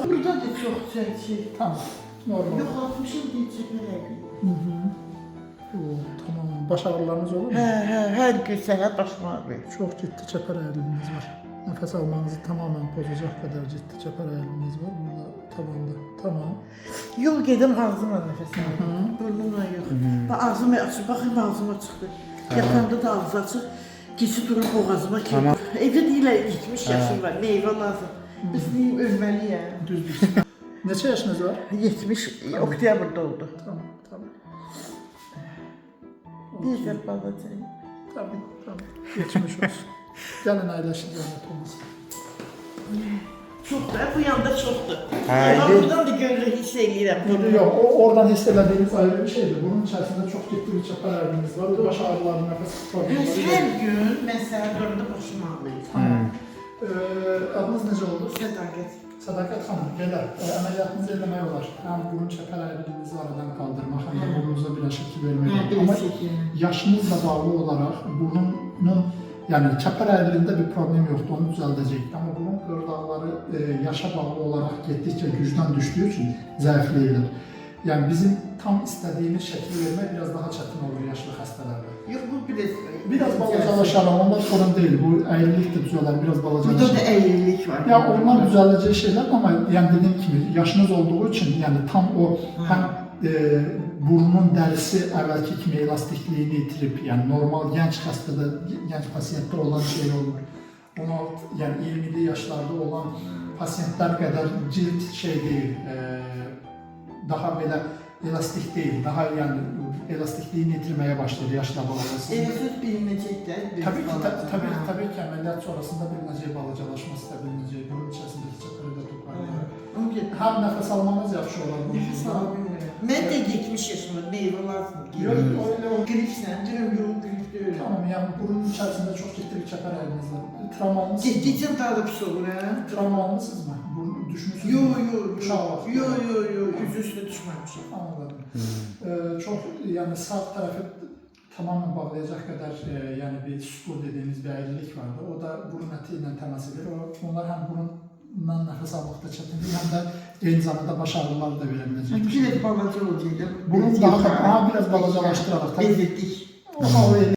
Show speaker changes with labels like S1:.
S1: Burada da çok şey.
S2: Tamam. Normal.
S1: Yok 60 il geçecek herhalde.
S2: Tamam. Baş ağrılarınız olur mu?
S1: Her gün səhər başım ağrıyor.
S2: Çok ciddi çəpər əyriliğiniz var. Nefes almanızı tamamen bozacak kadar ciddi çəpər əyriliğiniz var. Burada tabanda. Tamam.
S1: Yol gedim ağzımla nəfəs alıram. Burnumla yox. Bax ağzımı açıb, baxın ağzıma çıxdı. Yatanda da ağzı açıq. Keçi durur boğazıma ki. Evdə deyirlər 70 yaşım var, meyvə lazım. Biz deyim ölməliyəm.
S2: Düzdür. Neçə yaşınız var?
S1: 70 oktyabrda oldu.
S2: Tamam. Tamam.
S1: Bir də balacayım.
S2: Tamam. Tamam. Geçmiş olsun. Gəlin əyləşin zəhmət olmasın.
S1: Çoxdur, bu yanda çoxdur. Ama buradan da görülür, hiss edirəm.
S2: Yok, oradan hissedildiğiniz ayrı bir şeydir. Bunun içerisinde çok ciddi bir çəpər əyriliğiniz var. Baş ağrıları, nefes problemleri.
S1: Hər gün məsələ dördü başım ağrıyır.
S2: Tamam. Adınız necə oldu?
S1: Sədaqət.
S2: Sədaqət xanım, belə əməliyyatınızı eləmək olar. Həm burun çəpər əyriliğinizi aradan qaldırmaq, həm də burnunuza biləşikli vermək. Amma yaşınızla bağlı olaraq burnunun, yəni çəpər əyriliğində bir problem yoxdur, onu düzəldəcək. Amma burun qırdaqları yaşa bağlı olaraq getdikcə gücdən düşdüyü üçün zəifləyirlər. Yəni bizim tam istədiyimiz şəkli vermək biraz daha çətin olur yaşlı xəstələrdə.
S1: Yox, bu
S2: Biraz balacalaşar, onlar sorun deyil. Bu əyrilik də düzələr, biraz balacalaşar.
S1: Burada da əyrilik var.
S2: Ya onlar düzələcək şeylər, amma yəni dediyim kimi yaşınız olduğu üçün, yəni tam o həm burnun dərisi əvvəlki kimi elastikliğini itirib, yəni normal gənc xəstədə, gənc pasiyentdə olan şey olmur. 16, yəni 20'li yaşlarda olan pasiyentlər qədər cilt şey deyil, daha belə elastik deyil, daha yəni elastikliğini itirməyə başlayır yaşla bağlısı.
S1: Söz bilinəcəklər.
S2: Tabii ki, əməliyyat sonrasında bilinəcək balacalaşması da bilinəcək, bunun içərisindəki çəpəri də toparlayır. Həm nəfəs almanız yaxşı olar.
S1: Nəfəs ala bilmirəm. Mən də 70 yaşımda meyvə lazım.
S2: Yox, öyle o
S1: Gripsən, deyirəm, yox, grip deyil.
S2: Tamam, yəni burunun içərisində çox ciddi bir çəpər əyriliğiniz var. Travmalısınız mı?
S1: Getdikcə daha da pis olur, hə?
S2: Travmalısınız mı? Düşmüşsünüz mü?
S1: Yox, üzü üstə düşməmişim.
S2: Anladım. Çox, yəni sağ tərəfi tamamen bağlayacaq qədər yəni bir sukur dediğimiz bir əyrililik vardı. O da burun əti ilə təmas edir. Onlar həm burundan nəfəs almaqda çətinlik, həm də eyni zamanda baş ağrıları da verə biləcək.
S1: Biraz balaca olacaqdı.
S2: Burun daha biraz balacalaşdıraraq.
S1: Bezdirdik.